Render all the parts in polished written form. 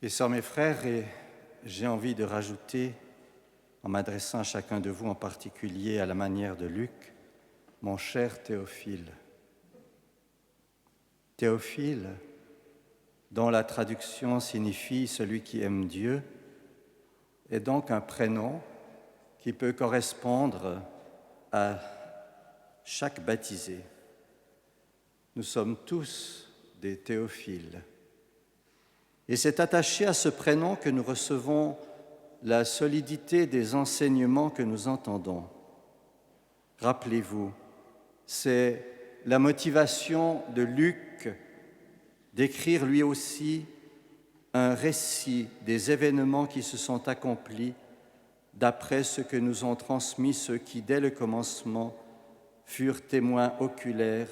Mes sœurs, mes frères, et j'ai envie de rajouter, en m'adressant à chacun de vous en particulier à la manière de Luc, mon cher Théophile. Théophile, dont la traduction signifie « celui qui aime Dieu », est donc un prénom qui peut correspondre à chaque baptisé. Nous sommes tous des Théophiles. Et c'est attaché à ce prénom que nous recevons la solidité des enseignements que nous entendons. Rappelez-vous, c'est la motivation de Luc d'écrire lui aussi un récit des événements qui se sont accomplis d'après ce que nous ont transmis ceux qui, dès le commencement, furent témoins oculaires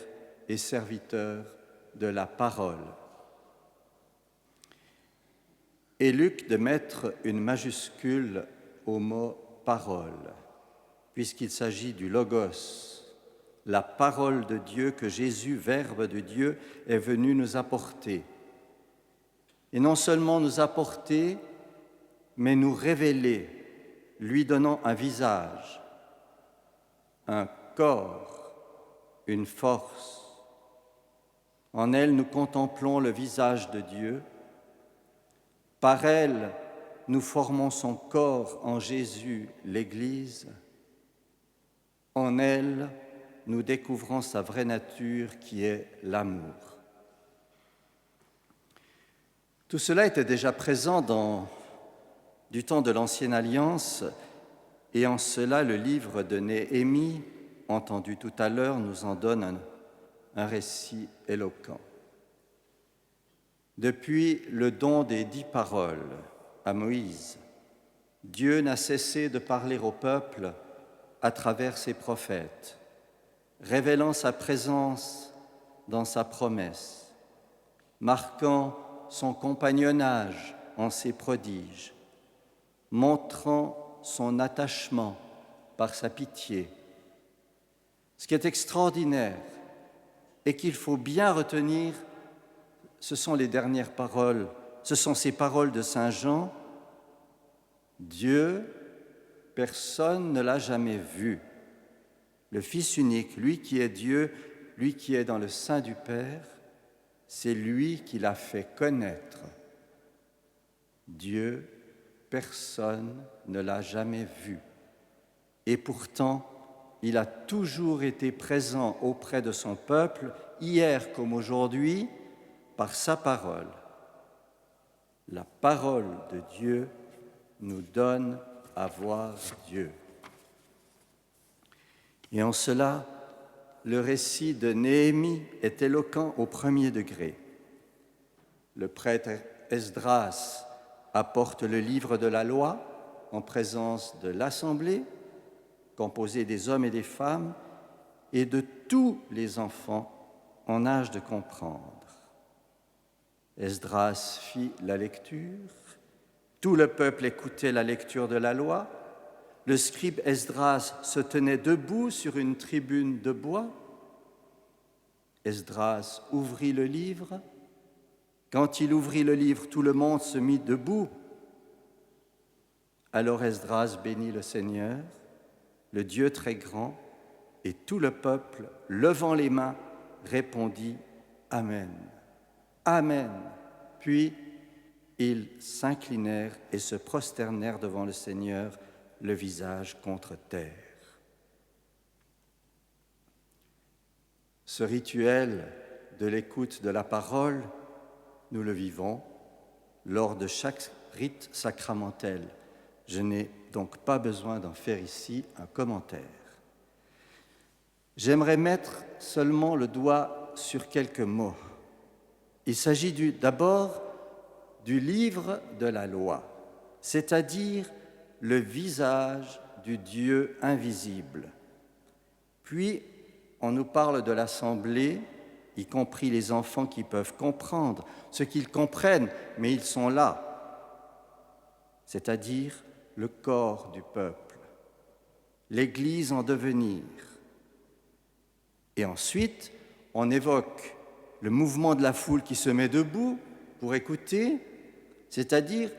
et serviteurs de la parole. Et Luc de mettre une majuscule au mot « parole », puisqu'il s'agit du Logos, la parole de Dieu que Jésus, Verbe de Dieu, est venu nous apporter. Et non seulement nous apporter, mais nous révéler, lui donnant un visage, un corps, une force. En elle, nous contemplons le visage de Dieu. Par elle, nous formons son corps en Jésus, l'Église. En elle, nous découvrons sa vraie nature qui est l'amour. Tout cela était déjà présent du temps de l'Ancienne Alliance, et en cela, le livre de Néhémie, entendu tout à l'heure, nous en donne un récit éloquent. Depuis le don des 10 paroles à Moïse, Dieu n'a cessé de parler au peuple à travers ses prophètes, révélant sa présence dans sa promesse, marquant son compagnonnage en ses prodiges, montrant son attachement par sa pitié. Ce qui est extraordinaire et qu'il faut bien retenir, ce sont les dernières paroles, ce sont ces paroles de Saint Jean. Dieu, personne ne l'a jamais vu. Le Fils unique, lui qui est Dieu, lui qui est dans le sein du Père, c'est lui qui l'a fait connaître. Dieu, personne ne l'a jamais vu. Et pourtant, il a toujours été présent auprès de son peuple, hier comme aujourd'hui, par sa parole. La parole de Dieu nous donne à voir Dieu. Et en cela, le récit de Néhémie est éloquent au premier degré. Le prêtre Esdras apporte le livre de la loi en présence de l'assemblée, composée des hommes et des femmes, et de tous les enfants en âge de comprendre. Esdras fit la lecture, tout le peuple écoutait la lecture de la loi, le scribe Esdras se tenait debout sur une tribune de bois. Esdras ouvrit le livre. Quand il ouvrit le livre, tout le monde se mit debout. Alors Esdras bénit le Seigneur, le Dieu très grand, et tout le peuple, levant les mains, répondit « Amen ». Amen. Puis ils s'inclinèrent et se prosternèrent devant le Seigneur, le visage contre terre. Ce rituel de l'écoute de la parole, nous le vivons lors de chaque rite sacramentel. Je n'ai donc pas besoin d'en faire ici un commentaire. J'aimerais mettre seulement le doigt sur quelques mots. Il s'agit d'abord du livre de la loi, c'est-à-dire le visage du Dieu invisible. Puis, on nous parle de l'assemblée, y compris les enfants qui peuvent comprendre ce qu'ils comprennent, mais ils sont là, c'est-à-dire le corps du peuple, l'Église en devenir. Et ensuite, on évoque le mouvement de la foule qui se met debout pour écouter, c'est-à-dire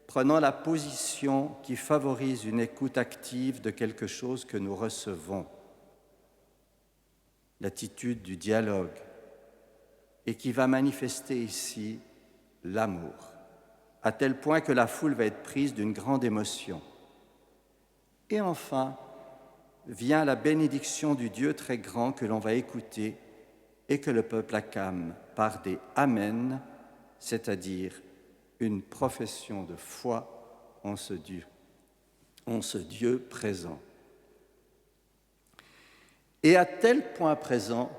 prenant la position qui favorise une écoute active de quelque chose que nous recevons, l'attitude du dialogue, et qui va manifester ici l'amour, à tel point que la foule va être prise d'une grande émotion. Et enfin, vient la bénédiction du Dieu très grand que l'on va écouter et que le peuple acclame par des « Amen », c'est-à-dire une profession de foi en ce Dieu présent. Et à tel point présent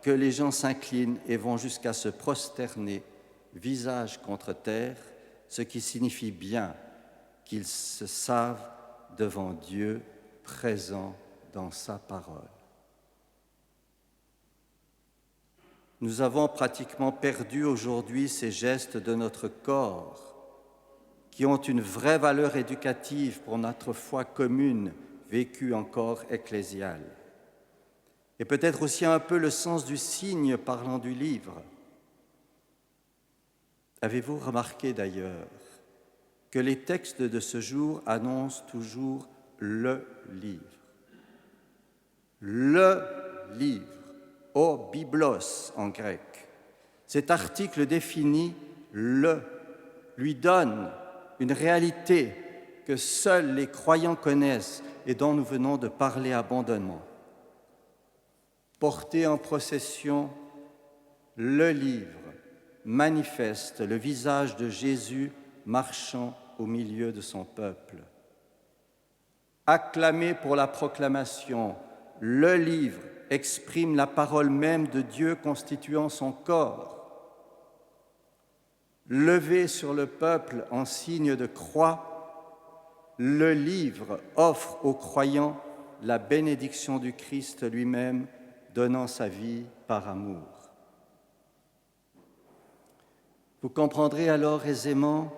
que les gens s'inclinent et vont jusqu'à se prosterner, visage contre terre, ce qui signifie bien qu'ils se savent devant Dieu présent dans sa parole. Nous avons pratiquement perdu aujourd'hui ces gestes de notre corps qui ont une vraie valeur éducative pour notre foi commune, vécue en corps ecclésial. Et peut-être aussi un peu le sens du signe parlant du livre. Avez-vous remarqué d'ailleurs que les textes de ce jour annoncent toujours le livre? Le livre, o biblos en grec. Cet article définit le, lui donne une réalité que seuls les croyants connaissent et dont nous venons de parler abondamment. Porté en procession, le livre manifeste le visage de Jésus marchant au milieu de son peuple. Acclamé pour la proclamation, le livre exprime la parole même de Dieu constituant son corps. Levé sur le peuple en signe de croix, le livre offre aux croyants la bénédiction du Christ lui-même, donnant sa vie par amour. Vous comprendrez alors aisément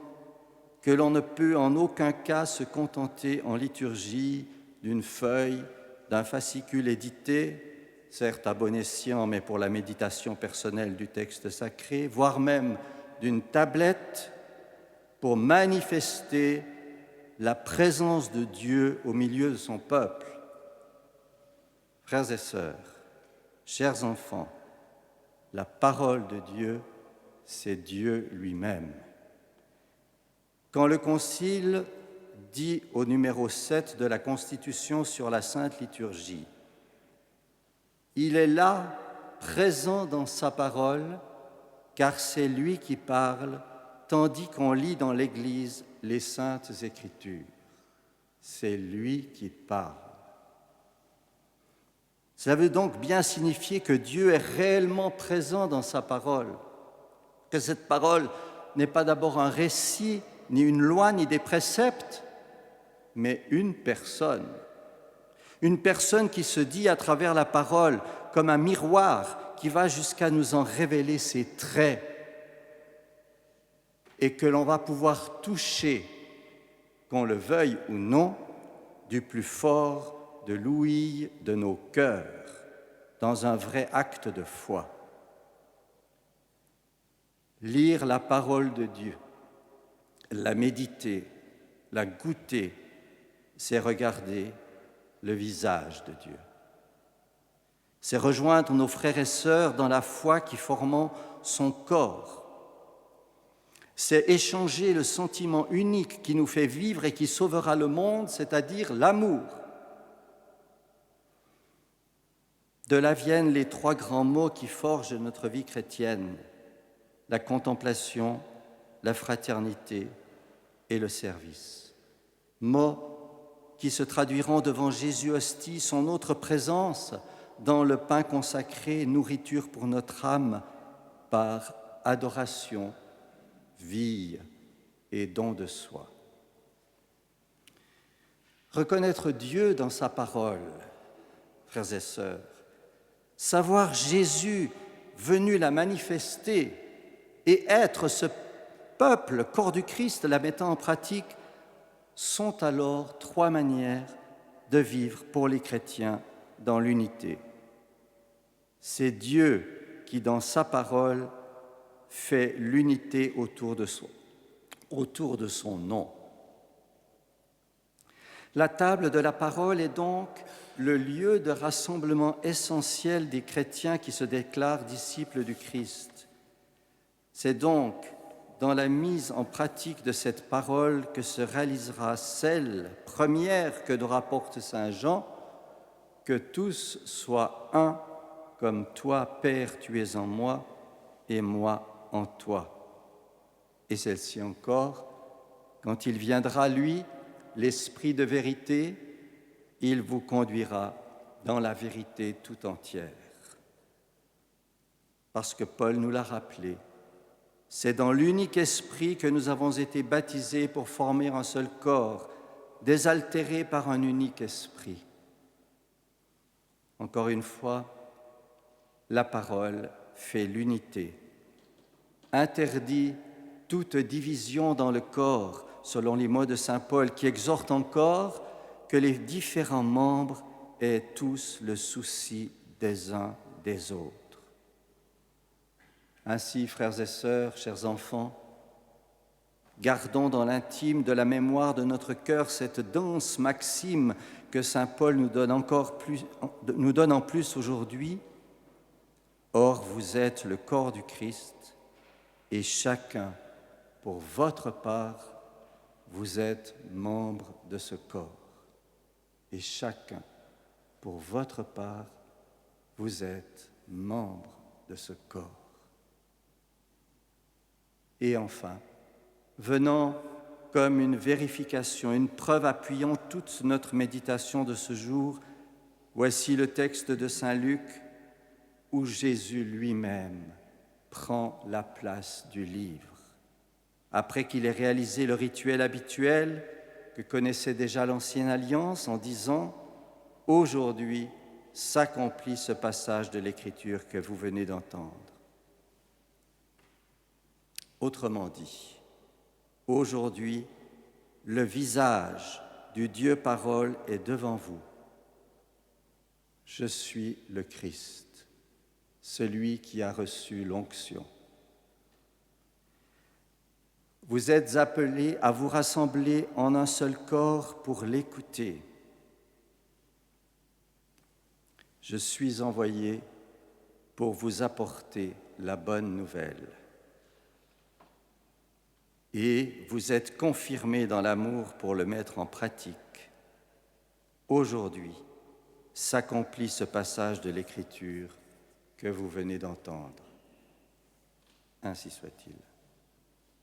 que l'on ne peut en aucun cas se contenter en liturgie d'une feuille, d'un fascicule édité, certes à bon escient, mais pour la méditation personnelle du texte sacré, voire même d'une tablette pour manifester la présence de Dieu au milieu de son peuple. Frères et sœurs, chers enfants, la parole de Dieu, c'est Dieu lui-même. Quand le Concile dit au numéro 7 de la Constitution sur la Sainte Liturgie, il est là, présent dans sa parole, car c'est lui qui parle, tandis qu'on lit dans l'Église les Saintes Écritures. C'est lui qui parle. Cela veut donc bien signifier que Dieu est réellement présent dans sa parole, que cette parole n'est pas d'abord un récit, ni une loi, ni des préceptes, mais une personne qui se dit à travers la parole comme un miroir qui va jusqu'à nous en révéler ses traits et que l'on va pouvoir toucher, qu'on le veuille ou non, du plus fort de l'ouïe de nos cœurs, dans un vrai acte de foi. Lire la parole de Dieu, la méditer, la goûter, c'est regarder le visage de Dieu. C'est rejoindre nos frères et sœurs dans la foi qui forment son corps. C'est échanger le sentiment unique qui nous fait vivre et qui sauvera le monde, c'est-à-dire l'amour. De là viennent les trois grands mots qui forgent notre vie chrétienne, la contemplation, la fraternité et le service. Mots qui se traduiront devant Jésus hostie, son autre présence dans le pain consacré, nourriture pour notre âme, par adoration, vie et don de soi. Reconnaître Dieu dans sa parole, frères et sœurs, savoir Jésus venu la manifester et être ce peuple, corps du Christ, la mettant en pratique, sont alors trois manières de vivre pour les chrétiens dans l'unité. C'est Dieu qui, dans sa parole, fait l'unité autour de soi. autour de son nom. La table de la parole est donc le lieu de rassemblement essentiel des chrétiens qui se déclarent disciples du Christ. C'est donc dans la mise en pratique de cette parole que se réalisera celle première que nous rapporte saint Jean, que tous soient un, comme toi, Père, tu es en moi, et moi en toi. Et celle-ci encore, quand il viendra, lui, l'Esprit de vérité, il vous conduira dans la vérité tout entière. Parce que Paul nous l'a rappelé, c'est dans l'unique esprit que nous avons été baptisés pour former un seul corps, désaltérés par un unique esprit. Encore une fois, la parole fait l'unité, interdit toute division dans le corps, selon les mots de saint Paul, qui exhorte encore que les différents membres aient tous le souci des uns des autres. Ainsi, frères et sœurs, chers enfants, gardons dans l'intime de la mémoire de notre cœur cette dense maxime que saint Paul nous donne en plus aujourd'hui. Or, vous êtes le corps du Christ, et chacun, pour votre part, vous êtes membre de ce corps. Et chacun, pour votre part, vous êtes membre de ce corps. Et enfin, venant comme une vérification, une preuve appuyant toute notre méditation de ce jour, voici le texte de saint Luc où Jésus lui-même prend la place du livre. Après qu'il ait réalisé le rituel habituel que connaissait déjà l'Ancienne Alliance en disant « Aujourd'hui s'accomplit ce passage de l'Écriture que vous venez d'entendre ». Autrement dit, aujourd'hui, le visage du Dieu parole est devant vous. Je suis le Christ, celui qui a reçu l'onction. Vous êtes appelés à vous rassembler en un seul corps pour l'écouter. Je suis envoyé pour vous apporter la bonne nouvelle. Et vous êtes confirmés dans l'amour pour le mettre en pratique. Aujourd'hui s'accomplit ce passage de l'Écriture que vous venez d'entendre. Ainsi soit-il.